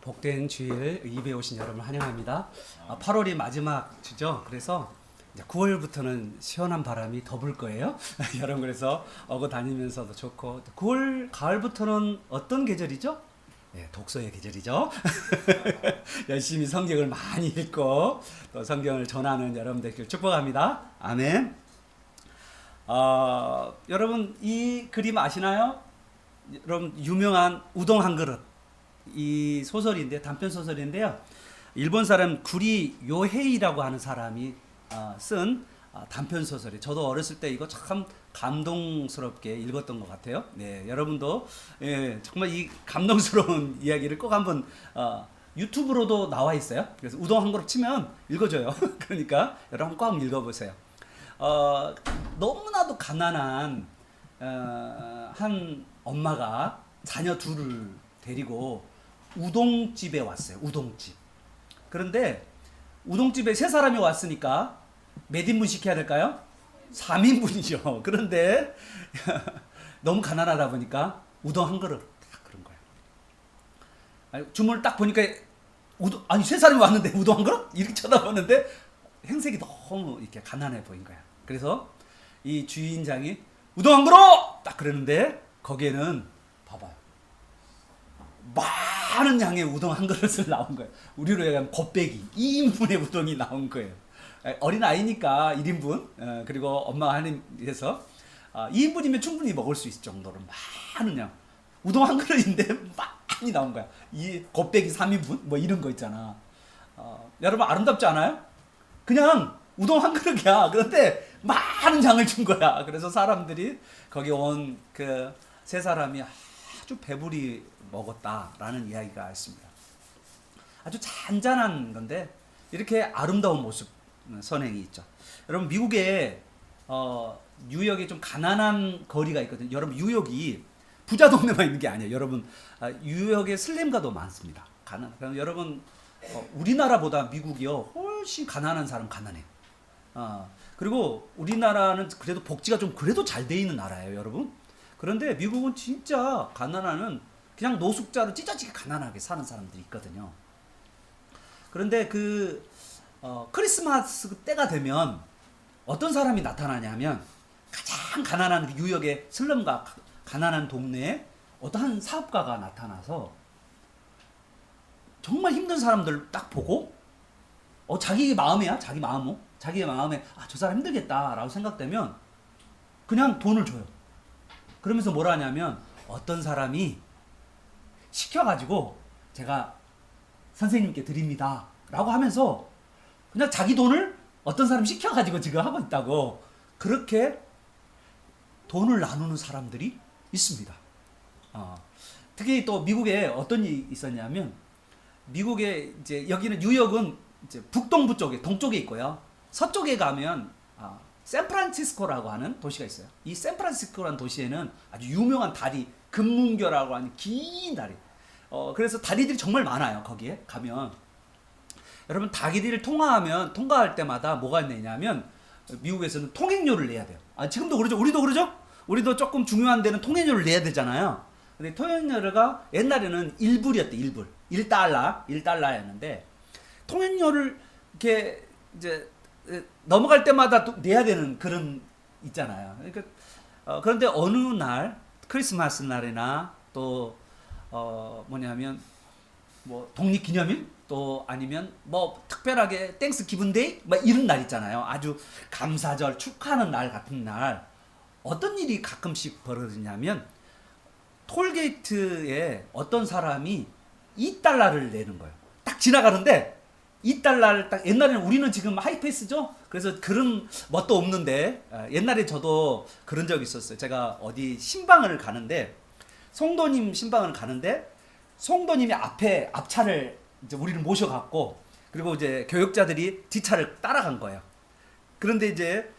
복된 주일 예배에 오신 여러분을 환영합니다. 8월이 마지막 주죠. 그래서 이제 9월부터는 시원한 바람이 더 불 거예요. 여러분 그래서 어고 다니면서도 좋고 9월 가을부터는 어떤 계절이죠? 네, 독서의 계절이죠. 열심히 성경을 많이 읽고 또 성경을 전하는 여러분들께 축복합니다. 아멘. 여러분 이 그림 아시나요? 여러분 유명한 우동 한 그릇 이 소설인데 단편 소설인데요. 일본 사람 구리 요헤이라고 하는 사람이 쓴 단편 소설이 저도 어렸을 때 이거 참 감동스럽게 읽었던 것 같아요. 네, 여러분도 정말 이 감동스러운 이야기를 꼭 한번 유튜브로도 나와 있어요. 그래서 우동 한 그릇 치면 읽어줘요. 그러니까 여러분 꼭 한번 읽어보세요. 너무나도 가난한 한 엄마가 자녀 둘을 데리고 우동집에 왔어요. 우동집. 그런데 우동집에 세 사람이 왔으니까 몇 인분 시켜야 될까요? 3인분이죠. 그런데 너무 가난하다 보니까 우동 한 그릇 딱 그런 거예요. 주문을 딱 보니까 아니 세 사람이 왔는데 우동 한 그릇? 이렇게 쳐다보는데 행색이 너무 이렇게 가난해 보인 거야. 그래서 이 주인장이 우동 한 그릇! 딱 그러는데 거기에는 봐봐요. 많은 양의 우동 한 그릇을 나온 거예요. 우리로 얘기하면 곱빼기 2인분의 우동이 나온 거예요. 어린 아이니까 1인분 그리고 엄마가 하는 해서 2인분이면 충분히 먹을 수 있을 정도로 많은 양 우동 한 그릇인데 많이 나온 거야. 이 곱빼기 3인분 뭐 이런 거 있잖아. 여러분 아름답지 않아요? 그냥 우동 한 그릇이야. 그런데 많은 양을 준 거야. 그래서 사람들이 거기 온 그 세 사람이 아주 배부리 먹었다라는 이야기가 있습니다. 아주 잔잔한 건데 이렇게 아름다운 모습 선행이 있죠. 여러분 미국에 뉴욕에 좀 가난한 거리가 있거든요. 여러분 뉴욕이 부자 동네만 있는 게 아니에요. 여러분 뉴욕에 슬림가도 많습니다. 그럼 여러분 우리나라보다 미국이요 훨씬 가난한 사람 가난해. 그리고 우리나라는 그래도 복지가 좀 그래도 잘 돼 있는 나라예요, 여러분. 그런데 미국은 진짜 가난한 그냥 노숙자로 찢어지게 가난하게 사는 사람들이 있거든요. 그런데 크리스마스 때가 되면 어떤 사람이 나타나냐면 가장 가난한 뉴욕의 슬럼과 가난한 동네에 어떠한 사업가가 나타나서 정말 힘든 사람들 딱 보고 자기 마음이야 자기 마음에 저 사람 힘들겠다라고 생각되면 그냥 돈을 줘요. 그러면서 뭐라 하냐면 어떤 사람이 시켜가지고 제가 선생님께 드립니다 라고 하면서 그냥 자기 돈을 어떤 사람이 시켜가지고 지금 하고 있다고 그렇게 돈을 나누는 사람들이 있습니다. 특히 또 미국에 어떤 일이 있었냐면 미국에 이제 여기는 뉴욕은 이제 북동부 쪽에 동쪽에 있고요. 서쪽에 가면 샌프란시스코라고 하는 도시가 있어요. 이 샌프란시스코라는 도시에는 아주 유명한 다리 금문교라고 하는 긴 다리. 그래서 다리들이 정말 많아요. 거기에 가면 여러분 다리를 통과할 때마다 뭐가 있냐면 미국에서는 통행료를 내야 돼요. 지금도 그러죠. 우리도 그러죠. 우리도 조금 중요한 데는 통행료를 내야 되잖아요. 근데 통행료가 옛날에는 1불이었대. 1달러였는데 통행료를 이렇게 이제 넘어갈 때마다 또 내야 되는 그런 있잖아요. 그러니까 그런데 어느 날 크리스마스 날이나 또 뭐냐면 뭐 독립기념일 또 아니면 뭐 특별하게 땡스 기분데이 뭐 이런 날 있잖아요. 아주 감사절 축하하는 날 같은 날 어떤 일이 가끔씩 벌어지냐면 톨게이트에 어떤 사람이 2달러를 내는 거예요. 딱 지나가는데 2달러를 딱 옛날에는 우리는 지금 하이패스죠. 그래서 그런 멋도 없는데 옛날에 저도 그런 적이 있었어요. 제가 어디 신방을 가는데 성도님 신방을 가는데 성도님이 앞차를 이제 우리를 모셔갖고 그리고 이제 교역자들이 뒷차를 따라간 거예요. 그런데 이제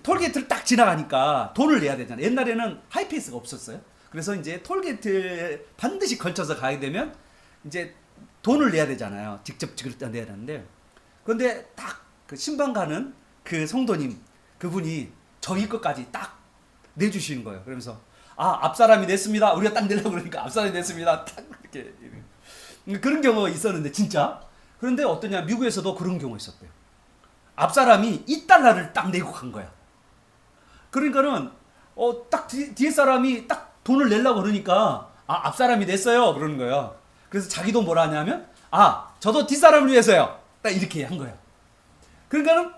톨게이트를 딱 지나가니까 돈을 내야 되잖아요. 옛날에는 하이패스가 없었어요. 그래서 이제 톨게이트에 반드시 걸쳐서 가게 되면 이제 돈을 내야 되잖아요. 직접 지급을 내야 되는데 그런데 딱 그 신방 가는 그 성도님 그분이 저희 것까지 딱 내주시는 거예요. 그러면서 앞사람이 냈습니다. 우리가 딱 내려고 그러니까 앞사람이 냈습니다. 딱 이렇게 그런 경우가 있었는데 진짜. 그런데 어떠냐, 미국에서도 그런 경우가 있었대요. 앞사람이 $2를 딱 내고 간 거야. 그러니까는 딱 뒤에 사람이 딱 돈을 내려고 그러니까 앞사람이 냈어요 그러는 거예요. 그래서 자기도 뭐라 하냐면 저도 뒷사람을 위해서요 딱 이렇게 한 거야. 그러니까는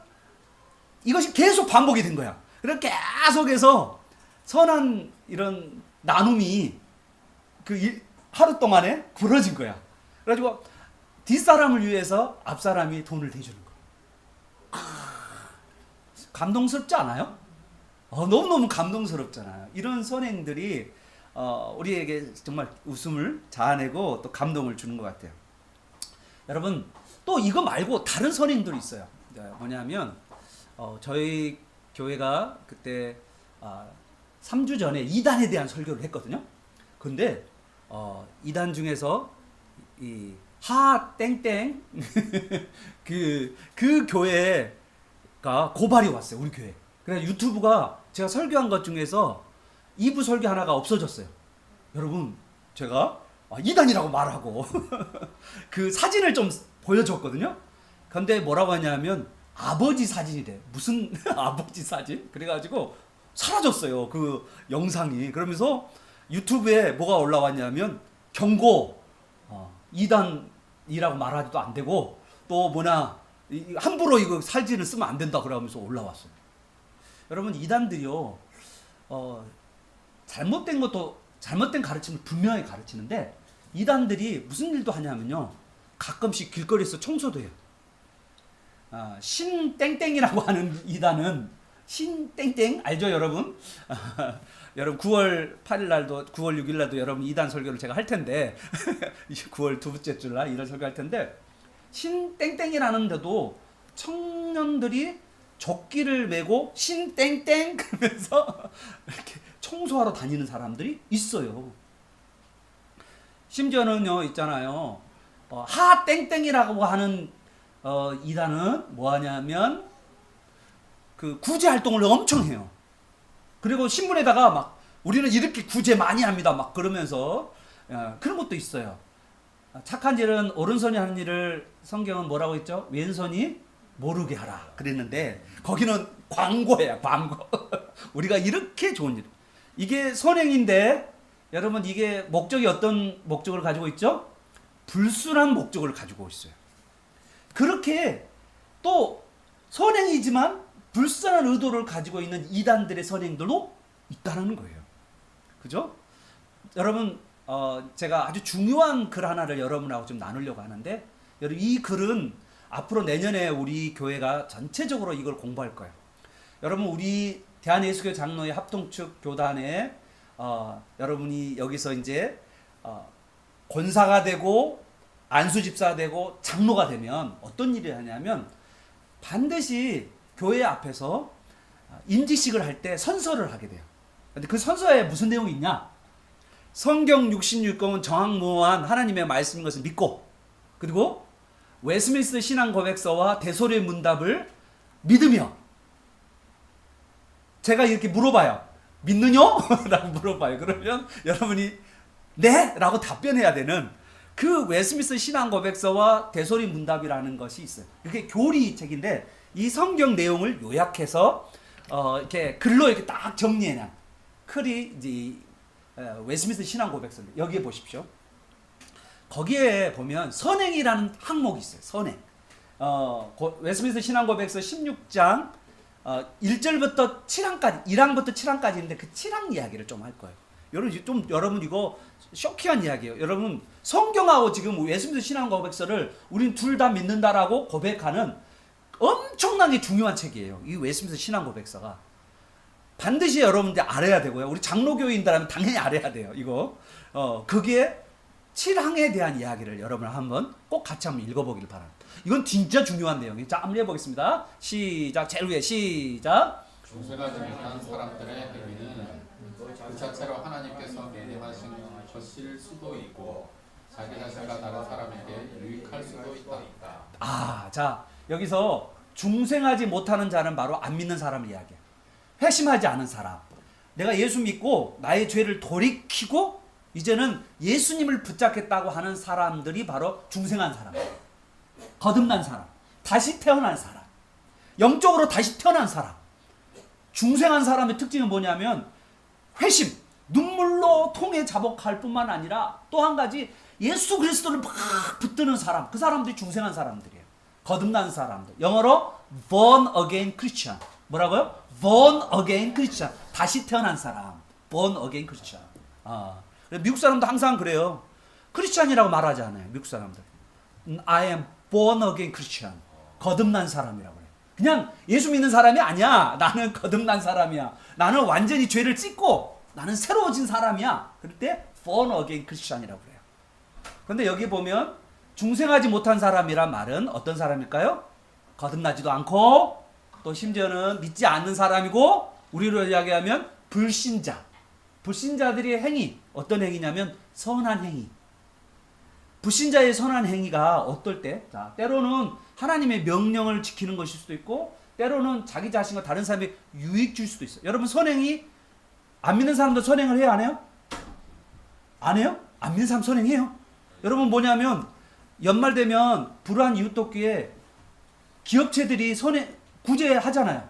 이것이 계속 반복이 된 거야. 그렇게 계속해서 선한 이런 나눔이 하루 동안에 부러진 거야. 그래가지고 뒷사람을 위해서 앞사람이 돈을 대주는 거야. 감동스럽지 않아요? 너무너무 감동스럽잖아요. 이런 선행들이 우리에게 정말 웃음을 자아내고 또 감동을 주는 것 같아요. 여러분, 또 이거 말고 다른 선행들이 있어요. 뭐냐면 저희 교회가 그때 3주 전에 이단에 대한 설교를 했거든요. 근데 이단 중에서 이 하땡땡 그 교회가 고발이 왔어요. 우리 교회. 그래서 유튜브가 제가 설교한 것 중에서 2부 설교 하나가 없어졌어요. 여러분, 제가 이단이라고 말하고 그 사진을 좀 보여줬거든요. 근데 뭐라고 하냐면 아버지 사진이래. 무슨 아버지 사진? 그래가지고 사라졌어요. 그 영상이. 그러면서 유튜브에 뭐가 올라왔냐면 경고, 이단이라고 말하지도 안 되고 또 뭐냐 함부로 이거 사진을 쓰면 안 된다 그러면서 올라왔어요. 여러분, 이단들이요 잘못된 가르침을 분명히 가르치는데 이단들이 무슨 일도 하냐면요 가끔씩 길거리에서 청소도 해요. 신땡땡이라고 하는 이단은 신땡땡 알죠 여러분? 여러분 9월 8일 날도 9월 6일 날도 여러분 이단 설교를 제가 할 텐데 9월 두 번째 주 날 이단 설교할 텐데 신땡땡이라는 데도 청년들이 조끼를 메고 신땡땡 그러면서 이렇게 청소하러 다니는 사람들이 있어요. 심지어는요 있잖아요. 하땡땡이라고 하는 이단은 뭐 하냐면 그 구제 활동을 엄청 해요. 그리고 신문에다가 막 우리는 이렇게 구제 많이 합니다 막 그러면서 그런 것도 있어요. 착한 일은 오른손이 하는 일을 성경은 뭐라고 했죠? 왼손이 모르게 하라 그랬는데 거기는 광고예요. 광고. 우리가 이렇게 좋은 일, 이게 선행인데 여러분 이게 목적이 어떤 목적을 가지고 있죠? 불순한 목적을 가지고 있어요. 그렇게 또 선행이지만 불순한 의도를 가지고 있는 이단들의 선행들도 있다는 거예요. 그죠? 여러분 제가 아주 중요한 글 하나를 여러분하고 좀 나누려고 하는데 여러분 이 글은 앞으로 내년에 우리 교회가 전체적으로 이걸 공부할 거예요. 여러분 우리 대한예수교 장로회 합동측 교단에 여러분이 여기서 이제 권사가 되고 안수집사가 되고 장로가 되면 어떤 일을 하냐면 반드시 교회 앞에서 임직식을 할 때 선서를 하게 돼요. 근데 그 선서에 무슨 내용이 있냐? 성경 66권은 정확무한 하나님의 말씀인 것을 믿고 그리고 웨스민스터 신앙 고백서와 대소리의 문답을 믿으며 제가 이렇게 물어봐요. 믿느냐? 라고 물어봐요. 그러면 여러분이 네? 라고 답변해야 되는 그 웨스민스터 신앙 고백서와 대소리 문답이라는 것이 있어요. 이게 교리책인데 이 성경 내용을 요약해서 이렇게 글로 이렇게 딱 정리해놔. 글이 이제 웨스민스터 신앙 고백서인데 여기에 보십시오. 거기에 보면 선행이라는 항목이 있어요. 선행. 웨스민스터 신앙 고백서 16장 1절부터 7항까지 1항부터 7항까지인데 그 7항 이야기를 좀 할 거예요. 여러분 이거 쇼킹한 이야기예요. 여러분 성경하고 지금 웨스민스터 신앙 고백서를 우린 둘 다 믿는다라고 고백하는 엄청나게 중요한 책이에요. 이 웨스민스터 신앙 고백서가 반드시 여러분들 알아야 되고요. 우리 장로교인들하면 당연히 알아야 돼요. 이거 그게 7항에 대한 이야기를 여러분 한번 꼭 같이 한번 읽어보길 바랍니다. 이건 진짜 중요한 내용이에요. 자, 한번 해보겠습니다. 시작. 제일 위에 시작. 중생하지 못한 사람들의 행위는 그 자체로 하나님께서 명령하신 것일 수도 있고 자기 자신과 다른 사람에게 유익할 수도 있다. 자 여기서 중생하지 못하는 자는 바로 안 믿는 사람을 이야기해요. 회심하지 않은 사람. 내가 예수 믿고 나의 죄를 돌이키고 이제는 예수님을 붙잡겠다고 하는 사람들이 바로 중생한 사람, 거듭난 사람, 다시 태어난 사람, 영적으로 다시 태어난 사람. 중생한 사람의 특징은 뭐냐면 회심, 눈물로 통해 자복할 뿐만 아니라 또 한 가지 예수 그리스도를 막 붙드는 사람, 그 사람들이 중생한 사람들이에요. 거듭난 사람들. 영어로 born again Christian. 뭐라고요? born again Christian. 다시 태어난 사람. born again Christian. 미국 사람도 항상 그래요. 크리스찬이라고 말하지 않아요. 미국 사람들. I am born again Christian. 거듭난 사람이라고 그래요. 그냥 예수 믿는 사람이 아니야. 나는 거듭난 사람이야. 나는 완전히 죄를 찢고 나는 새로워진 사람이야. 그럴 때 born again Christian이라고 그래요. 그런데 여기 보면 중생하지 못한 사람이란 말은 어떤 사람일까요? 거듭나지도 않고 또 심지어는 믿지 않는 사람이고 우리로 이야기하면 불신자. 불신자들의 행위, 어떤 행위냐면 선한 행위. 불신자의 선한 행위가 어떨 때? 자, 때로는 하나님의 명령을 지키는 것일 수도 있고 때로는 자기 자신과 다른 사람이 유익 줄 수도 있어요. 여러분 선행이 안 믿는 사람도 선행을 해요? 안 해요? 안 해요? 안 믿는 사람 선행해요. 여러분 뭐냐면 연말 되면 불우한 이웃 돕기에 기업체들이 선행 구제하잖아요.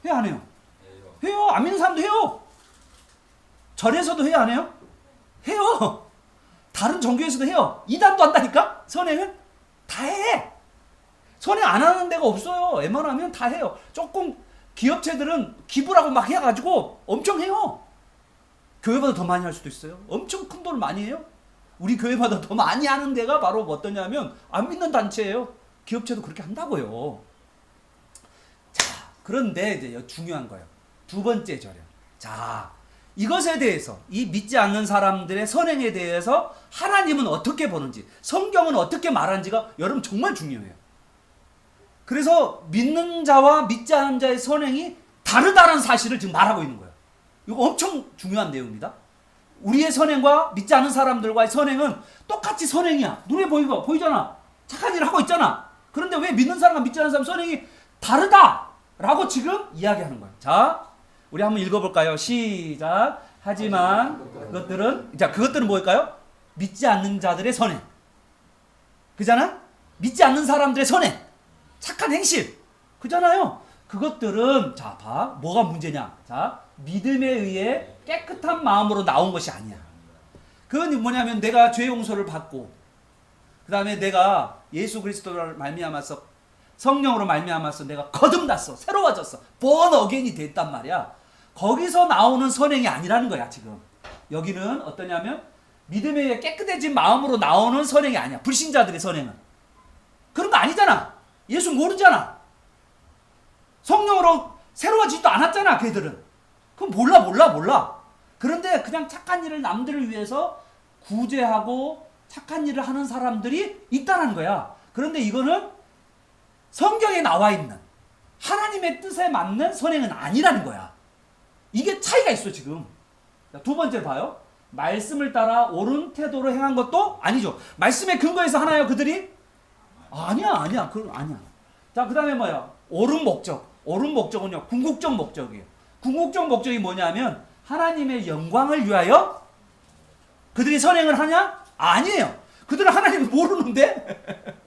해요? 안 해요? 해요. 안 믿는 사람도 해요. 절에서도 해요? 안 해요? 해요. 다른 종교에서도 해요. 이단도 한다니까? 선행은 다 해. 선행 안 하는 데가 없어요. 웬만하면 다 해요. 조금 기업체들은 기부라고 막 해가지고 엄청 해요. 교회보다 더 많이 할 수도 있어요. 엄청 큰 돈을 많이 해요. 우리 교회보다 더 많이 하는 데가 바로 어떠냐면 안 믿는 단체예요. 기업체도 그렇게 한다고요. 자, 그런데 이제 중요한 거예요. 두 번째 절에. 자, 이것에 대해서 이 믿지 않는 사람들의 선행에 대해서 하나님은 어떻게 보는지, 성경은 어떻게 말하는지가 여러분 정말 중요해요. 그래서 믿는 자와 믿지 않는 자의 선행이 다르다는 사실을 지금 말하고 있는 거예요. 이거 엄청 중요한 내용입니다. 우리의 선행과 믿지 않는 사람들과의 선행은 똑같이 선행이야. 눈에 보이잖아. 착한 일을 하고 있잖아. 그런데 왜 믿는 사람과 믿지 않는 사람 선행이 다르다라고 지금 이야기하는 거예요. 자, 우리 한번 읽어볼까요? 시작. 하지만 그것들은 뭘까요? 믿지 않는 자들의 선행. 그잖아? 믿지 않는 사람들의 선행. 착한 행실. 그잖아요. 그것들은 자, 봐. 뭐가 문제냐? 자, 믿음에 의해 깨끗한 마음으로 나온 것이 아니야. 그건 뭐냐면 내가 죄 용서를 받고 그 다음에 내가 예수 그리스도를 말미암아서 성령으로 말미암아서 내가 거듭났어. 새로워졌어. born again이 됐단 말이야. 거기서 나오는 선행이 아니라는 거야 지금. 여기는 어떠냐면 믿음에 의해 깨끗해진 마음으로 나오는 선행이 아니야. 불신자들의 선행은. 그런 거 아니잖아. 예수 모르잖아. 성령으로 새로워지지도 않았잖아 걔들은. 그럼 몰라. 그런데 그냥 착한 일을 남들을 위해서 구제하고 착한 일을 하는 사람들이 있다는 거야. 그런데 이거는 성경에 나와 있는 하나님의 뜻에 맞는 선행은 아니라는 거야. 이게 차이가 있어 지금. 두 번째 봐요. 말씀을 따라 옳은 태도로 행한 것도 아니죠. 말씀에 근거해서 하나요 그들이? 아니야. 그건 아니야. 자, 그 다음에 뭐야? 옳은 목적. 옳은 목적은요 궁극적 목적이에요. 궁극적 목적이 뭐냐면 하나님의 영광을 위하여 그들이 선행을 하냐? 아니에요. 그들은 하나님을 모르는데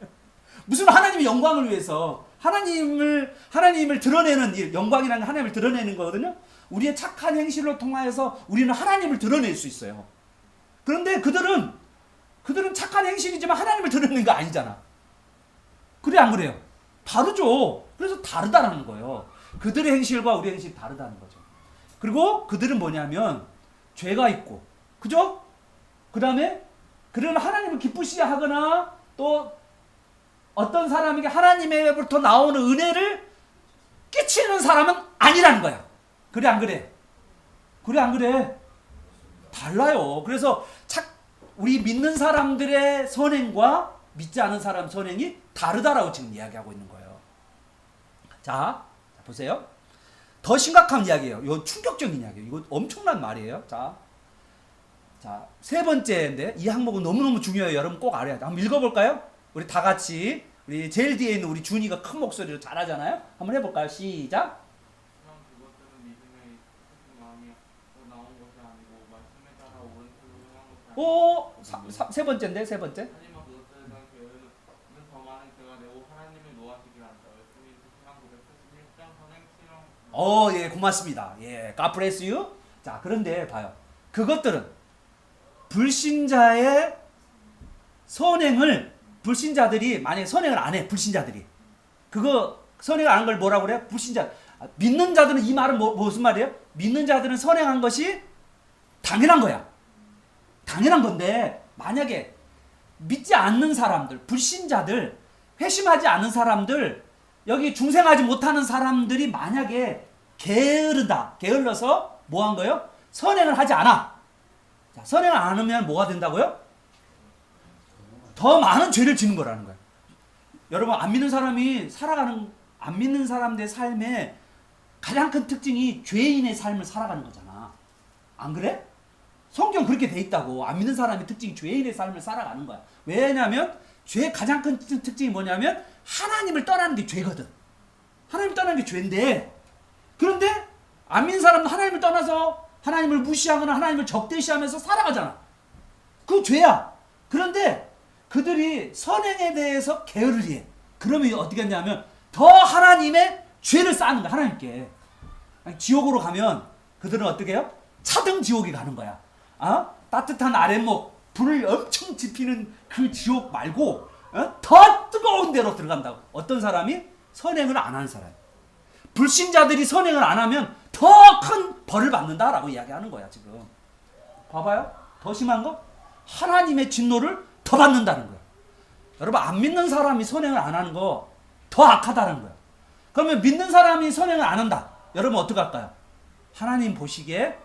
무슨 하나님의 영광을 위해서 하나님을 드러내는 일, 영광이라는 게 하나님을 드러내는 거거든요. 우리의 착한 행실로 통하여서 우리는 하나님을 드러낼 수 있어요. 그런데 그들은 착한 행실이지만 하나님을 드러내는 거 아니잖아. 그래 안 그래요? 다르죠. 그래서 다르다라는 거예요. 그들의 행실과 우리의 행실이 다르다는 거죠. 그리고 그들은 뭐냐면 죄가 있고, 그죠? 그 다음에 그들은 하나님을 기쁘시게 하거나 또 어떤 사람에게 하나님으로부터 나오는 은혜를 끼치는 사람은 아니라는 거야. 그래 안 그래? 그래 안 그래? 달라요. 그래서 우리 믿는 사람들의 선행과 믿지 않은 사람 선행이 다르다라고 지금 이야기하고 있는 거예요. 자, 보세요. 더 심각한 이야기예요. 이건 충격적인 이야기예요. 이거 엄청난 말이에요. 자, 세 번째인데 이 항목은 너무너무 중요해요. 여러분 꼭 알아야 돼. 한번 읽어볼까요? 우리 다 같이. 우리 제일 뒤에 있는 우리 준이가 큰 목소리로 잘하잖아요. 한번 해볼까요? 시작. 그것들은 믿음의 깊은 마음이 나온 것이 아니고 말씀에 따라 옳은 태도로 행한 세 번째인데 세 번째. 하지만 그것들을 게으르는 더 많은 죄가 되고 하나님을 노하시기를 한다. 웨스민스 시간 941장 선행 실험. 예, 고맙습니다. 예, God bless you. 자, 그런데 봐요. 그것들은 불신자의 선행을 불신자들이 만약에 선행을 안 해, 불신자들이 그거 선행을 안 한 걸 뭐라고 그래요? 불신자. 믿는 자들은 이 말은 무슨 말이에요? 믿는 자들은 선행한 것이 당연한 거야. 당연한 건데 만약에 믿지 않는 사람들, 불신자들, 회심하지 않은 사람들, 여기 중생하지 못하는 사람들이 만약에 게을러서 뭐 한 거예요? 선행을 하지 않아. 자, 선행을 안 하면 뭐가 된다고요? 더 많은 죄를 지는 거라는 거예요. 여러분, 안 믿는 사람들의 삶의 가장 큰 특징이 죄인의 삶을 살아가는 거잖아. 안 그래? 성경 그렇게 돼 있다고. 안 믿는 사람의 특징이 죄인의 삶을 살아가는 거야. 왜냐면 죄의 가장 큰 특징이 뭐냐면 하나님을 떠나는 게 죄거든. 하나님을 떠나는 게 죄인데, 그런데 안 믿는 사람은 하나님을 떠나서 하나님을 무시하거나 하나님을 적대시하면서 살아가잖아. 그거 죄야. 그런데 그들이 선행에 대해서 게으르해. 그러면 어떻게 하냐면 더 하나님의 죄를 쌓는 거야. 하나님께. 지옥으로 가면 그들은 어떻게 해요? 차등 지옥에 가는 거야. 따뜻한 아랫목 불을 엄청 지피는 그 지옥 말고 더 뜨거운 데로 들어간다고. 어떤 사람이? 선행을 안 하는 사람. 불신자들이 선행을 안 하면 더 큰 벌을 받는다라고 이야기하는 거야. 지금 봐봐요. 더 심한 거? 하나님의 진노를 더 받는다는 거야. 여러분, 안 믿는 사람이 선행을 안 하는 거 더 악하다는 거야. 그러면 믿는 사람이 선행을 안 한다. 여러분 어떻게 할까요? 하나님 보시기에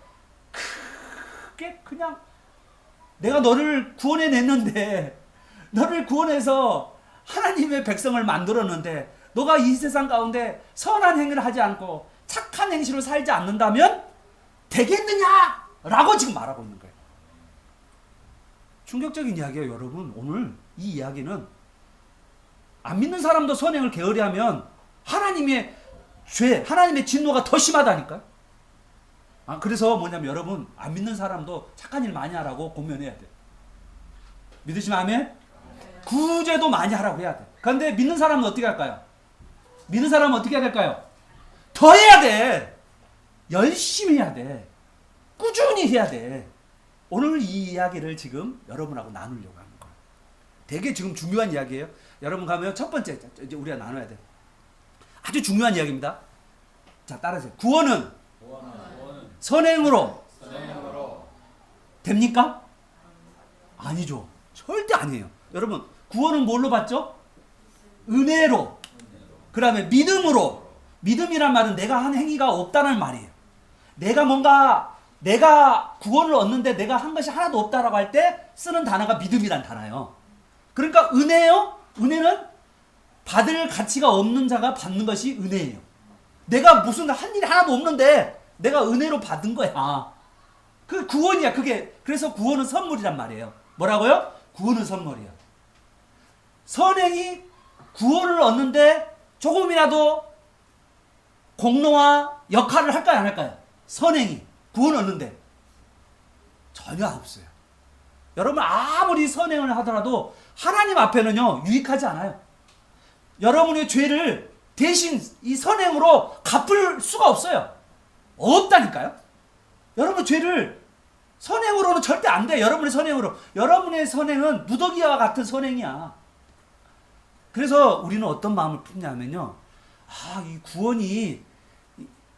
크게 그냥 내가 너를 구원해냈는데, 너를 구원해서 하나님의 백성을 만들었는데 너가 이 세상 가운데 선한 행위를 하지 않고 착한 행실로 살지 않는다면 되겠느냐? 라고 지금 말하고 있는 거예요. 충격적인 이야기예요. 여러분, 오늘 이 이야기는 안 믿는 사람도 선행을 게으리하면 하나님의 죄, 하나님의 진노가 더 심하다니까요. 그래서 뭐냐면 여러분, 안 믿는 사람도 착한 일 많이 하라고 권면해야 돼. 믿으시면 아멘? 구제도 많이 하라고 해야 돼. 그런데 믿는 사람은 어떻게 할까요? 믿는 사람은 어떻게 해야 될까요? 더 해야 돼. 열심히 해야 돼. 꾸준히 해야 돼. 오늘 이 이야기를 지금 여러분하고 나누려고 하는 거예요. 되게 지금 중요한 이야기예요. 여러분 가면 첫 번째, 이제 우리가 나눠야 돼. 아주 중요한 이야기입니다. 자, 따라하세요. 구원은 선행으로 됩니까? 아니죠. 절대 아니에요. 여러분, 구원은 뭘로 받죠? 은혜로. 그 다음에 믿음으로. 믿음이란 말은 내가 한 행위가 없다는 말이에요. 내가 구원을 얻는데 내가 한 것이 하나도 없다라고 할 때 쓰는 단어가 믿음이란 단어예요. 그러니까 은혜요? 은혜는 받을 가치가 없는 자가 받는 것이 은혜예요. 내가 무슨 한 일이 하나도 없는데 내가 은혜로 받은 거야. 그 구원이야. 그게. 그래서 구원은 선물이란 말이에요. 뭐라고요? 구원은 선물이야. 선행이 구원을 얻는데 조금이라도 공로와 역할을 할까요? 안 할까요? 선행이 구원을 얻는데 전혀 없어요. 여러분, 아무리 선행을 하더라도 하나님 앞에는요 유익하지 않아요. 여러분의 죄를 대신 이 선행으로 갚을 수가 없어요. 없다니까요. 여러분 죄를 선행으로는 절대 안 돼. 여러분의 선행으로. 여러분의 선행은 무더기와 같은 선행이야. 그래서 우리는 어떤 마음을 품냐면요, 이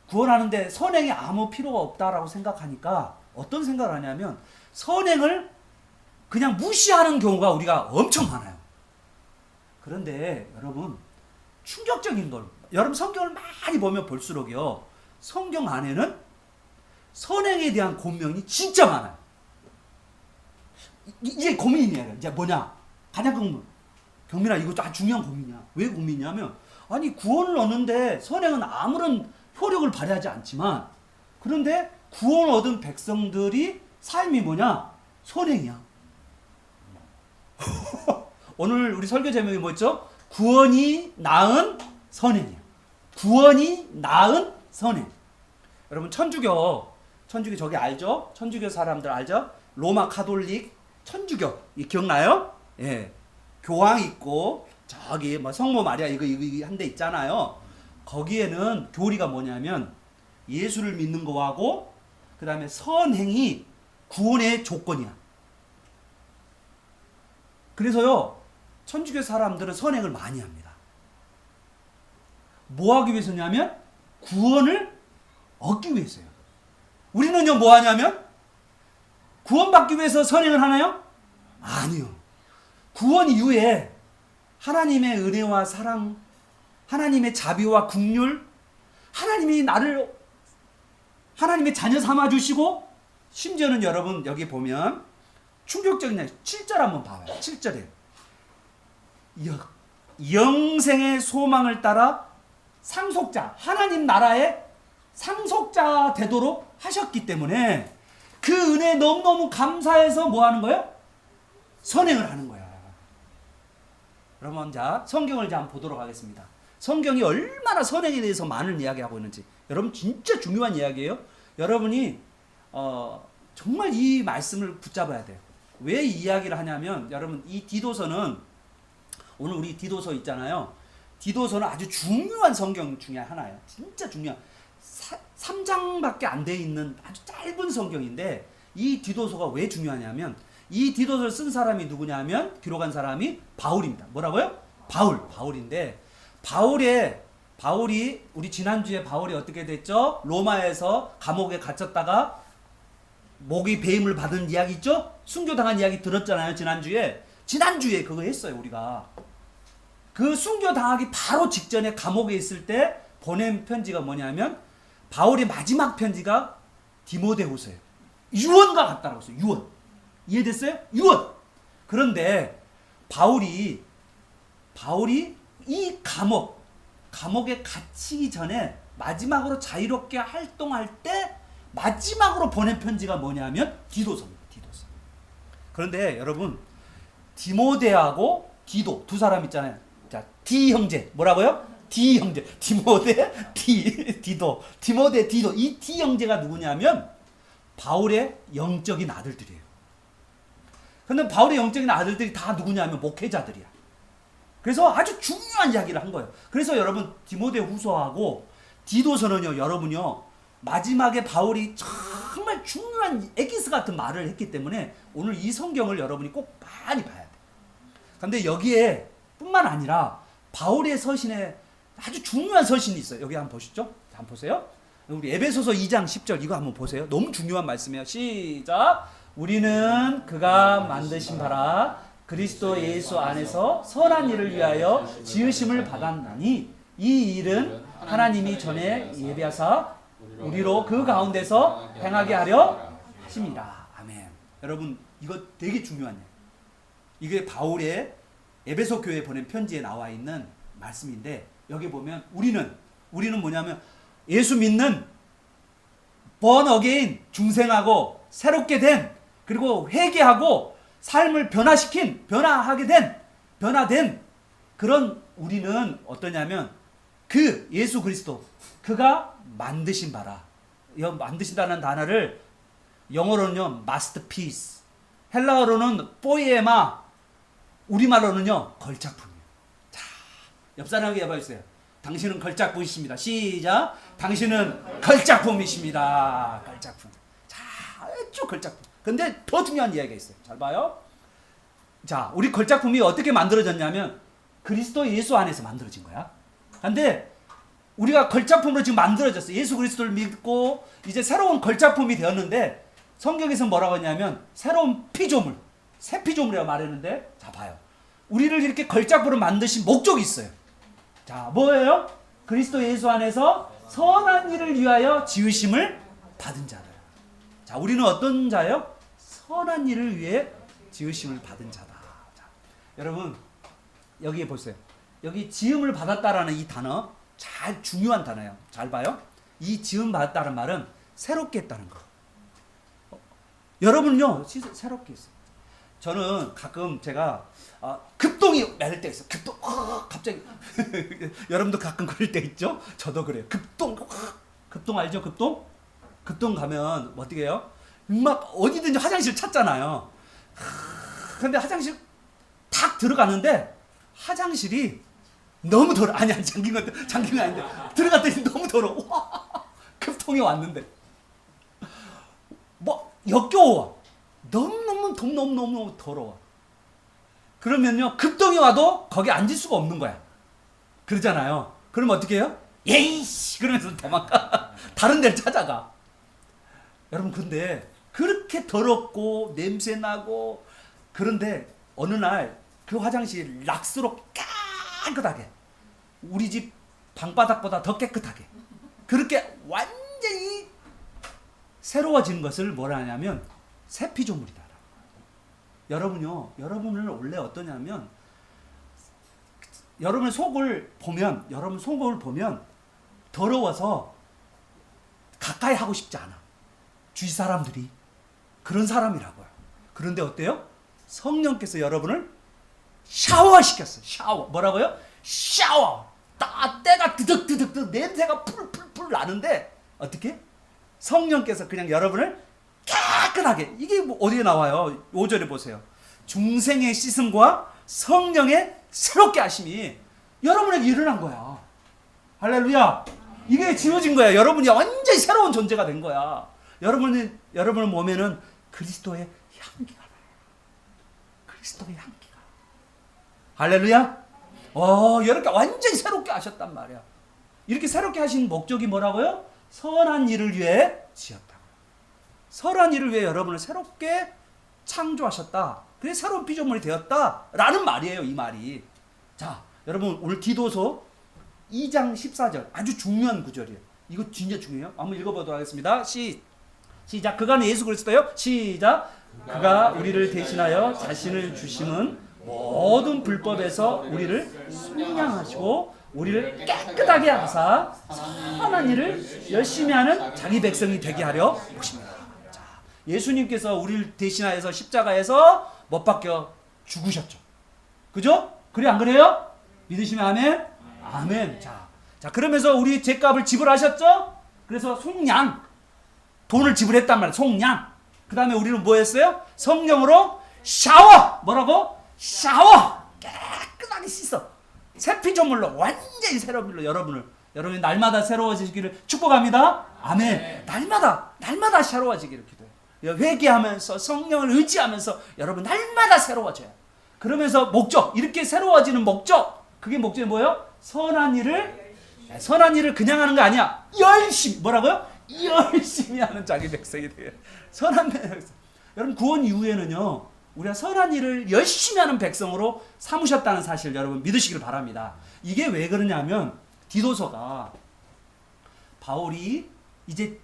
구원하는데 선행이 아무 필요가 없다라고 생각하니까 어떤 생각을 하냐면 선행을 그냥 무시하는 경우가 우리가 엄청 많아요. 그런데 여러분, 충격적인 걸, 여러분 성경을 많이 보면 볼수록요, 성경 안에는 선행에 대한 권면이 진짜 많아요. 이게 고민이에요. 이제 뭐냐? 가장 큰 경민아, 이거 아주 중요한 고민이야. 왜 고민이냐면, 아니 구원을 얻는데 선행은 아무런 효력을 발휘하지 않지만, 그런데 구원을 얻은 백성들이 삶이 뭐냐? 선행이야. 오늘 우리 설교 제목이 뭐였죠? 구원이 낳은 선행이야. 구원이 낳은 선행. 여러분 천주교 저기 알죠? 천주교 사람들 알죠? 로마 카톨릭, 천주교 이 기억나요? 예, 교황 있고 저기 뭐 성모 마리아 이거 한 데 있잖아요. 거기에는 교리가 뭐냐면 예수를 믿는 거하고 그 다음에 선행이 구원의 조건이야. 그래서요 천주교 사람들은 선행을 많이 합니다. 뭐 하기 위해서냐면 구원을 얻기 위해서요. 우리는요 뭐 하냐면 구원받기 위해서 선행을 하나요? 아니요. 구원 이후에 하나님의 은혜와 사랑, 하나님의 자비와 긍휼, 하나님이 나를 하나님의 자녀 삼아주시고, 심지어는 여러분 여기 보면 충격적인 7절 한번 봐요. 7절에 영생의 소망을 따라 상속자, 하나님 나라의 상속자 되도록 하셨기 때문에 그 은혜에 너무너무 감사해서 뭐 하는 거예요? 선행을 하는 거야. 여러분 자 성경을 이제 한번 보도록 하겠습니다. 성경이 얼마나 선행에 대해서 많은 이야기하고 있는지 여러분 진짜 중요한 이야기예요. 여러분이 정말 이 말씀을 붙잡아야 돼요. 왜 이 이야기를 하냐면 여러분 이 디도서는 오늘 우리 디도서 있잖아요. 디도서는 아주 중요한 성경 중에 하나예요. 진짜 중요한 3장밖에 안 돼 있는 아주 짧은 성경인데 이 디도서가 왜 중요하냐면 이 디도서를 쓴 사람이 누구냐면 기록한 사람이 바울입니다. 뭐라고요? 바울인데 바울이 우리 지난주에 바울이 어떻게 됐죠? 로마에서 감옥에 갇혔다가 목이 배임을 받은 이야기 있죠? 순교당한 이야기 들었잖아요. 지난주에 그거 했어요. 우리가 그 순교당하기 바로 직전에 감옥에 있을 때 보낸 편지가 뭐냐면 바울의 마지막 편지가 디모데후서예요. 유언과 같다라고 했어요. 유언. 이해됐어요? 유언. 그런데 바울이 이 감옥에 갇히기 전에 마지막으로 자유롭게 활동할 때 마지막으로 보낸 편지가 뭐냐면 디도서입니다. 디도서. 그런데 여러분 디모데하고 디도 두 사람 있잖아요. 자, 디 형제 뭐라고요? 디 형제. 디모데, 디도. 디모데, 디도. 이 디 형제가 누구냐면 바울의 영적인 아들들이에요. 근데 바울의 영적인 아들들이 다 누구냐면 목회자들이야. 그래서 아주 중요한 이야기를 한 거예요. 그래서 여러분 디모데 후서하고 디도서는요 여러분요 마지막에 바울이 정말 중요한 에기스 같은 말을 했기 때문에 오늘 이 성경을 여러분이 꼭 많이 봐야 돼요. 근데 여기에 뿐만 아니라 바울의 서신에 아주 중요한 서신이 있어요. 여기 한번 보시죠. 한번 보세요. 우리 에베소서 2장 10절 이거 한번 보세요. 너무 중요한 말씀이에요. 시작. 우리는 그가 만드신 바라 그리스도 예수 안에서 선한 일을 위하여 지으심을 받았나니 이 일은 하나님이 전에 예비하사 우리로 그 가운데서 행하게 하려 하십니다. 아멘. 여러분 이거 되게 중요한 얘기예요. 이게 바울의 에베소 교회에 보낸 편지에 나와 있는 말씀인데 여기 보면 우리는 뭐냐면 예수 믿는 born again 중생하고 새롭게 된 그리고 회개하고 삶을 변화된 그런 우리는 어떠냐면 그 예수 그리스도 그가 만드신 바라. 이 만드신다는 단어를 영어로는요 masterpiece, 헬라어로는 포이에마, 우리말로는요 걸작품이에요. 자, 옆 사람에게 해봐주세요. 당신은 걸작품이십니다. 시작. 당신은 걸작품이십니다. 걸작품. 자, 쭉 걸작품. 근데 더 중요한 이야기가 있어요. 잘 봐요. 자, 우리 걸작품이 어떻게 만들어졌냐면 그리스도 예수 안에서 만들어진 거야. 근데 우리가 걸작품으로 지금 만들어졌어요. 예수 그리스도를 믿고 이제 새로운 걸작품이 되었는데 성경에서 뭐라고 했냐면 새로운 피조물, 새 피조물이라고 말했는데 자 봐요. 우리를 이렇게 걸작품으로 만드신 목적이 있어요. 자, 뭐예요? 그리스도 예수 안에서 선한 일을 위하여 지으심을 받은 자들. 자, 우리는 어떤 자예요? 선한 일을 위해 지으심을 받은 자다. 자, 여러분 여기 보세요. 여기 지음을 받았다라는 이 단어 잘 중요한 단어예요. 잘 봐요. 이 지음 받았다는 말은 새롭게 했다는 거. 여러분요 새롭게 했어요. 저는 가끔 제가 급동이 매를 때 있어요. 급동 갑자기 여러분도 가끔 그럴 때 있죠? 저도 그래요. 급동 알죠? 급동 가면 어떻게 해요? 막 어디든지 화장실 찾잖아요. 근데 화장실 탁 들어가는데 화장실이 너무 더러. 아니 잠긴 건 아닌데 들어갔더니 너무 더러워. 와, 급통이 왔는데 뭐 역겨워. 너무 더러워. 그러면요 급통이 와도 거기 앉을 수가 없는 거야. 그러잖아요. 그럼 어떻게 해요? 예이씨 그러면서 도망가. 다른 데를 찾아가. 여러분 근데 그렇게 더럽고 냄새나고 그런데 어느 날 그 화장실 락스로 깨끗하게 우리 집 방바닥보다 더 깨끗하게 그렇게 완전히 새로워지는 것을 뭐라 하냐면 새 피조물이다. 여러분요, 여러분을 원래 어떠냐면 여러분 속을 보면 더러워서 가까이 하고 싶지 않아. 주위 사람들이 그런 사람이라고요. 그런데 어때요? 성령께서 여러분을 샤워시켰어요. 샤워. 뭐라고요? 샤워. 때가 드득 냄새가 풀풀풀 나는데 어떻게? 성령께서 그냥 여러분을 깨끗하게. 이게 뭐 어디에 나와요? 5절에 보세요. 중생의 씻음과 성령의 새롭게 하심이 여러분에게 일어난 거야. 할렐루야. 이게 지워진 거야. 여러분이 완전히 새로운 존재가 된 거야. 여러분의 몸에는 그리스도의 향기가 나요. 그리스도의 향기가. 할렐루야. 이렇게 완전히 새롭게 하셨단 말이야. 이렇게 새롭게 하신 목적이 뭐라고요? 선한 일을 위해 지었다. 선한 일을 위해 여러분을 새롭게 창조하셨다. 그래서 새로운 피조물이 되었다라는 말이에요. 이 말이. 자, 여러분 오늘 디도서 2장 14절 아주 중요한 구절이에요. 이거 진짜 중요해요. 한번 읽어보도록 하겠습니다. 시작. 그가 예수 그리스도요. 시작. 그가 우리를 대신하여 자신을 주심은 모든 불법에서 우리를 순양하시고 우리를 깨끗하게 하사 선한 일을 열심히 하는 자기 백성이 되게 하려 오십니다. 자, 예수님께서 우리를 대신하여서 십자가에서 못 박혀 죽으셨죠. 그죠? 그래 안 그래요? 믿으시면 아멘? 아멘. 자 그러면서 우리 죄값을 지불하셨죠? 그래서 송양 돈을 지불했단 말이에요. 송양. 그 다음에 우리는 뭐 했어요? 성령으로 샤워. 뭐라고? 샤워. 깨끗하게 씻어. 새 피조물로 완전히 새로운 일로 여러분이 날마다 새로워지기를 축복합니다. 아멘. 날마다 새로워지기를 기도해요. 회개하면서 성령을 의지하면서 여러분 날마다 새로워져요. 그러면서 목적, 이렇게 새로워지는 목적, 그게 목적이 뭐예요? 선한 일을 그냥 하는 거 아니야. 열심히. 뭐라고요? 열심히 하는 자기 백성이 돼요. 선한 백성. 여러분 구원 이후에는요, 우리가 선한 일을 열심히 하는 백성으로 삼으셨다는 사실 여러분 믿으시길 바랍니다. 이게 왜 그러냐면 디도서가 바울이 이제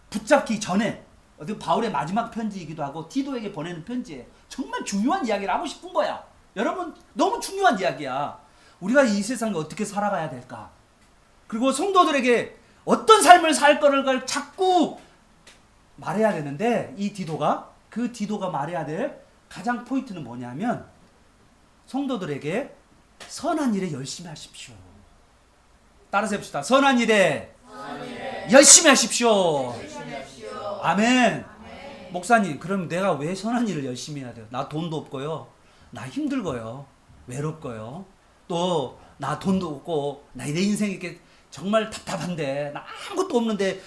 붙잡기 전에 어떻게 바울의 마지막 편지이기도 하고 디도에게 보내는 편지예요. 정말 중요한 이야기를 하고 싶은 거야. 여러분 너무 중요한 이야기야. 우리가 이 세상에 어떻게 살아가야 될까? 그리고 성도들에게 어떤 삶을 살 거를 자꾸 말해야 되는데 이 디도가 말해야 될 가장 포인트는 뭐냐면 성도들에게 선한 일에 열심히 하십시오. 따라서 해봅시다. 선한 일에 열심히 하십시오. 아멘. 목사님, 그럼 내가 왜 선한 일을 열심히 해야 돼요? 나 돈도 없고요. 나 힘들고요. 외롭고요. 또 나 돈도 없고 내 인생이 이렇게 정말 답답한데 나 아무것도 없는데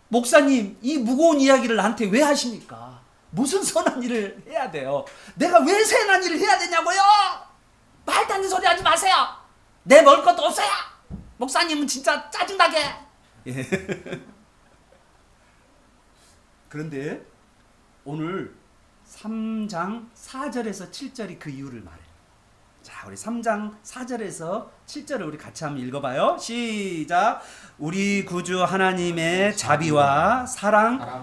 목사님 이 무거운 이야기를 나한테 왜 하십니까? 무슨 선한 일을 해야 돼요? 내가 왜 선한 일을 해야 되냐고요? 말도 안 되는 소리 하지 마세요. 내 먹을 것도 없어요. 목사님은 진짜 짜증나게. 예. 그런데 오늘 3장 4절에서 7절이 그 이유를 말해요. 자, 우리 3장 4절에서 7절을 우리 같이 한번 읽어봐요. 시작. 우리 구주 하나님의 자비와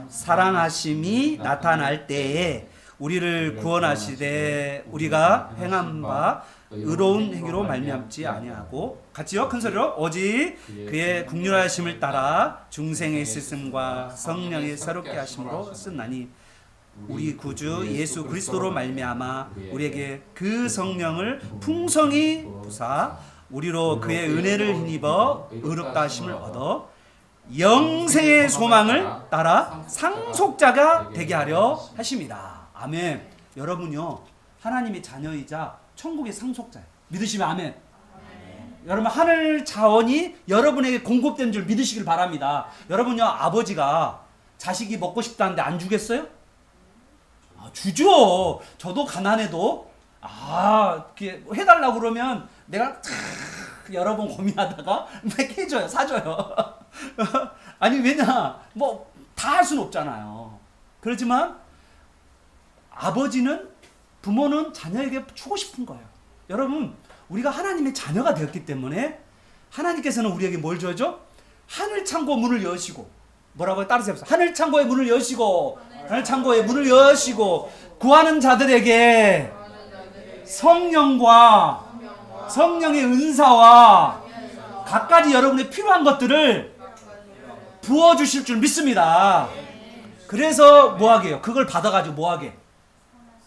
사랑하심이 나타날 때에 우리를 구원하시되 우리가 행한 바 의로운 행위로 말미암지 아니하고 같이요 큰 소리로 오직 그의 긍휼하심을 따라 중생의 씻음과 성령의 새롭게 하심으로 쓰나니 우리 구주 예수 그리스도로 말미암아 우리에게 그 성령을 풍성히 부사 우리로 그의 은혜를 힘입어 의롭다 하심을 얻어 영생의 소망을 따라 상속자가 되게 하려 하십니다. 아멘. 여러분요 하나님의 자녀이자 천국의 상속자예요. 믿으시면 아멘. 여러분 하늘 자원이 여러분에게 공급된 줄 믿으시길 바랍니다. 여러분요 아버지가 자식이 먹고 싶다는데 안 주겠어요? 주죠. 저도 가난해도 이렇게 해달라고 그러면 내가 여러 번 고민하다가 mek 해줘요. 사줘요. 아니 왜냐 뭐 다 할 수는 없잖아요. 그렇지만 아버지는 부모는 자녀에게 주고 싶은 거예요. 여러분 우리가 하나님의 자녀가 되었기 때문에 하나님께서는 우리에게 뭘 줘야죠? 하늘 창고 문을 여시고 뭐라고요? 따라서 해보세요. 하늘 창고의 문을 여시고 하늘 창고의 문을 여시고 구하는 자들에게 성령과 성령의 은사와 각가지 여러분의 필요한 것들을 부어주실 줄 믿습니다. 그래서 뭐하게요? 그걸 받아가지고 뭐하게?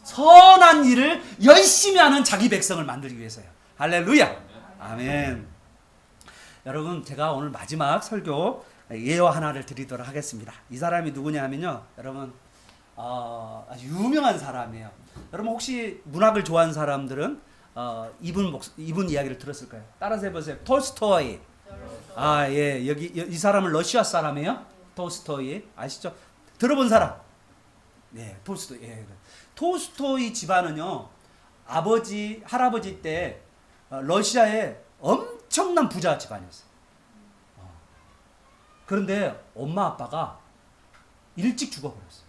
선한 일을 열심히 하는 자기 백성을 만들기 위해서요. 할렐루야. 아멘. 여러분 제가 오늘 마지막 설교 예화 하나를 드리도록 하겠습니다. 이 사람이 누구냐 하면요. 여러분 아주 유명한 사람이에요. 여러분 혹시 문학을 좋아하는 사람들은 이분 이야기를 들었을까요? 따라서 해보세요. 톨스토이. 예, 여기 이 사람은 러시아 사람이에요. 톨스토이 아시죠? 들어본 사람? 네, 톨스토이. 예. 톨스토이 집안은요 아버지 할아버지 때 러시아의 엄청난 부자 집안이었어요. 그런데 엄마 아빠가 일찍 죽어버렸어요.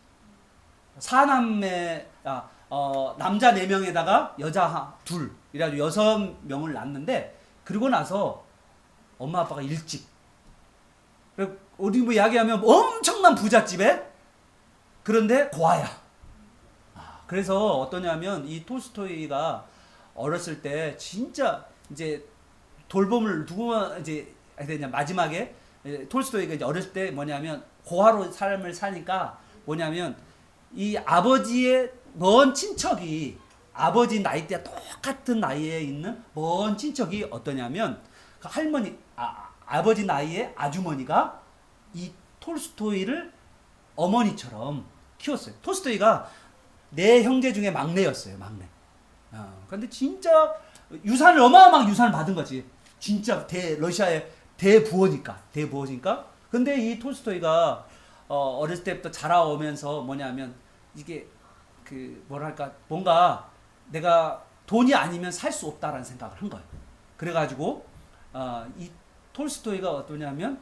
사남매 남자 4명에다가 여자 2 이래가지고 6명을 낳았는데 그러고 나서 엄마 아빠가 일찍 어디 뭐 이야기하면 엄청난 부잣집에 그런데 고아야. 그래서 어떠냐면 이 톨스토이가 어렸을 때 진짜 이제 돌봄을 누구만 이제 해야 되냐 마지막에 톨스토이가 이제 어렸을 때 뭐냐면 고아로 삶을 사니까 뭐냐면 이 아버지의 먼 친척이 아버지 나이대와 똑같은 나이에 있는 먼 친척이 어떠냐면 그 할머니 아버지 나이의 아주머니가 이 톨스토이를 어머니처럼 키웠어요. 톨스토이가 4형제 중에 막내였어요. 막내. 근데 진짜 유산을 어마어마한 유산을 받은 거지. 진짜 러시아의 대부호니까. 근데 이 톨스토이가 어렸을 때부터 자라오면서 뭐냐면 이게 그 뭐랄까 뭔가 내가 돈이 아니면 살 수 없다라는 생각을 한 거예요. 그래가지고 이 톨스토이가 어떠냐면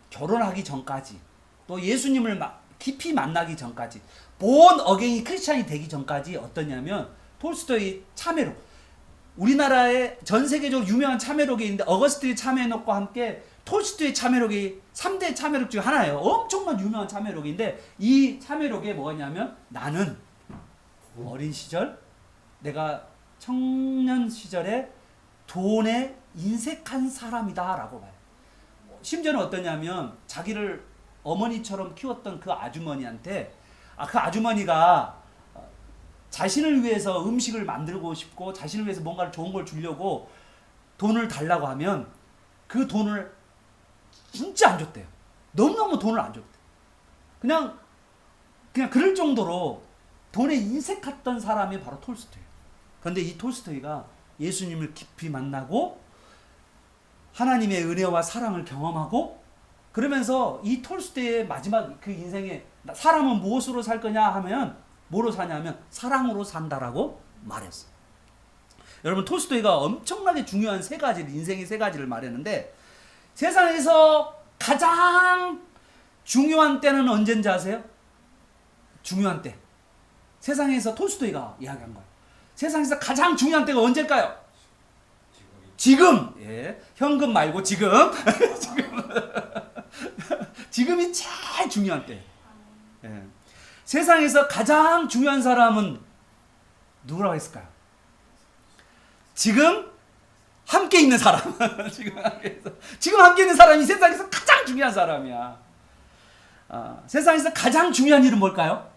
결혼하기 전까지 또 예수님을 깊이 만나기 전까지 본 어게인이 크리스찬이 되기 전까지 어떠냐면 톨스토이 참회록 우리나라에 전 세계적으로 유명한 참회록이 있는데 어거스트의 참회록과 함께 톨스토이 참회록이 3대 참회록 중 하나예요. 엄청난 유명한 참회록인데 이 참회록에 뭐냐면 나는 어린 시절 내가 청년 시절에 돈에 인색한 사람이다 라고 봐요. 심지어는 어떠냐면 자기를 어머니처럼 키웠던 그 아주머니한테 그 아주머니가 자신을 위해서 음식을 만들고 싶고 자신을 위해서 뭔가를 좋은 걸 주려고 돈을 달라고 하면 그 돈을 진짜 안 줬대요. 너무너무 돈을 안 줬대. 그냥 그럴 정도로 돈에 인색했던 사람이 바로 톨스토이예요. 그런데 이 톨스토이가 예수님을 깊이 만나고 하나님의 은혜와 사랑을 경험하고 그러면서 이 톨스토이의 마지막 그 인생에 사람은 무엇으로 살 거냐 하면 뭐로 사냐면 사랑으로 산다라고 말했어요. 여러분 톨스토이가 엄청나게 중요한 인생의 3가지를 말했는데 세상에서 가장 중요한 때는 언제인지 아세요? 중요한 때. 세상에서 톨스토이가 이야기한 거예요. 세상에서 가장 중요한 때가 언제일까요? 지금. 예. 현금 말고 지금. 지금이 제일 중요한 때. 예. 세상에서 가장 중요한 사람은 누구라고 했을까요? 지금 함께 있는 사람. 지금 함께 있는 사람이 세상에서 가장 중요한 사람이야. 세상에서 가장 중요한 일은 뭘까요?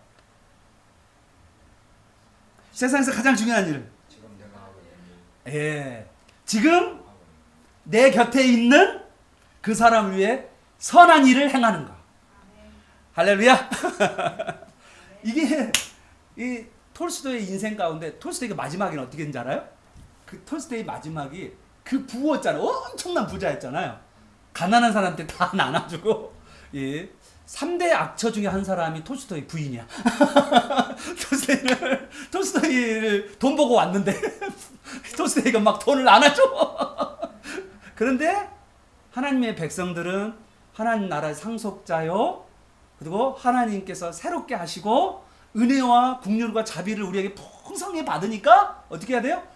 세상에서 가장 중요한 일은 지금 내가 하고 있는 일. 예. 지금 내 곁에 있는 그 사람을 위해 선한 일을 행하는 거. 할렐루야. 이게 이 톨스토이의 인생 가운데 톨스토이가 마지막에는 어떻게 했는지 알아요? 그 톨스토이 마지막이 그 부였잖아요. 엄청난 부자였잖아요. 가난한 사람한테 다 나눠주고. 예. 3대 악처 중에 한 사람이 톨스토이 부인이야. 톨스토이를 돈 보고 왔는데 톨스토이가 막 돈을 나눠줘. 그런데 하나님의 백성들은 하나님 나라의 상속자요. 그리고 하나님께서 새롭게 하시고 은혜와 국률과 자비를 우리에게 풍성히 받으니까 어떻게 해야 돼요?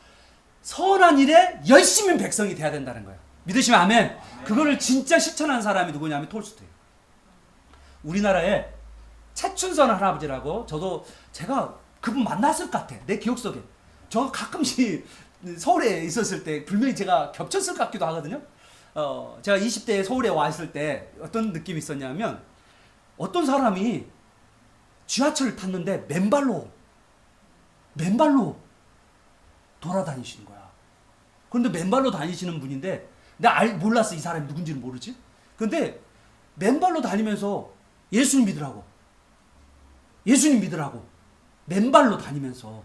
선한 일에 열심인 백성이 돼야 된다는 거예요. 믿으시면 아멘. 그거를 진짜 실천한 사람이 누구냐면 톨스토이. 우리나라에 최춘선 할아버지라고, 저도 제가 그분 만났을 것 같아. 내 기억 속에. 저 가끔씩 서울에 있었을 때 분명히 제가 겹쳤을 것 같기도 하거든요. 제가 20대에 서울에 와 있을 때 어떤 느낌이 있었냐면, 어떤 사람이 지하철을 탔는데 맨발로 돌아다니시는 거야. 그런데 맨발로 다니시는 분인데 내가 몰랐어. 이 사람이 누군지는 모르지. 근데 맨발로 다니면서 예수님 믿으라고 맨발로 다니면서.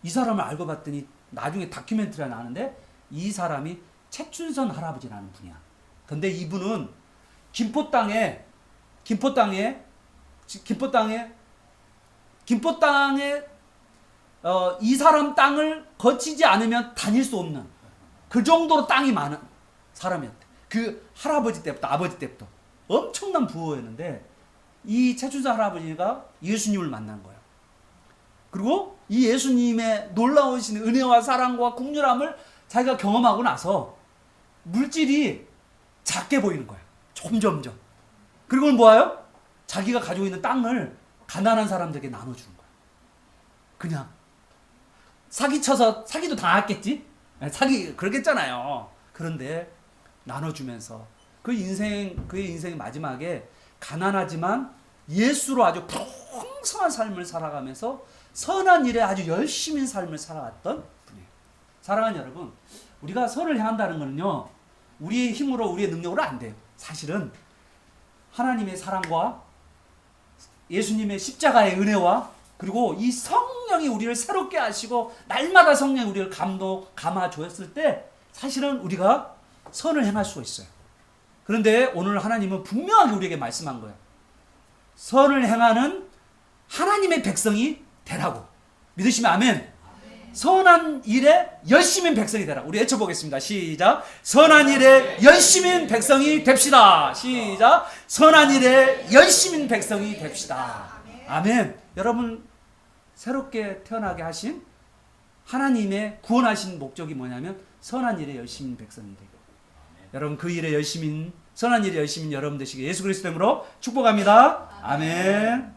이 사람을 알고 봤더니 나중에 다큐멘터리가 나왔는데 이 사람이 최춘선 할아버지라는 분이야. 근데 이분은 김포 땅에 이 사람 땅을 거치지 않으면 다닐 수 없는 그 정도로 땅이 많은 사람이었대. 그 할아버지 때부터, 아버지 때부터 엄청난 부호였는데 이 최춘선 할아버지가 예수님을 만난 거예요. 그리고 이 예수님의 놀라우신 은혜와 사랑과 국률함을 자기가 경험하고 나서 물질이 작게 보이는 거야. 점점점. 그리고 뭐예요? 자기가 가지고 있는 땅을 가난한 사람들에게 나눠주는 거야. 그냥 사기쳐서, 사기도 당했겠지? 사기 그러겠잖아요. 그런데 나눠주면서 그의 인생의 마지막에 가난하지만 예수로 아주 풍성한 삶을 살아가면서 선한 일에 아주 열심인 삶을 살아왔던 분이에요. 사랑하는 여러분, 우리가 선을 향한다는 것은요, 우리의 힘으로, 우리의 능력으로 안 돼요. 사실은 하나님의 사랑과 예수님의 십자가의 은혜와 그리고 이 성령이 우리를 새롭게 하시고 날마다 성령이 우리를 감아 주었을 때 사실은 우리가 선을 행할 수가 있어요. 그런데 오늘 하나님은 분명하게 우리에게 말씀한 거예요. 선을 행하는 하나님의 백성이 되라고. 믿으시면 아멘. 선한 일에 열심인 백성이 되라. 우리 외쳐보겠습니다. 시작. 선한 일에 열심인 백성이 됩시다. 시작. 선한 일에 열심인 백성이 됩시다. 아멘. 여러분, 새롭게 태어나게 하신 하나님의 구원하신 목적이 뭐냐면 선한 일에 열심인 백성이 되고, 여러분 그 일에 열심인, 선한 일에 열심인 여러분 되시게 예수 그리스도 이름으로 축복합니다. 아멘.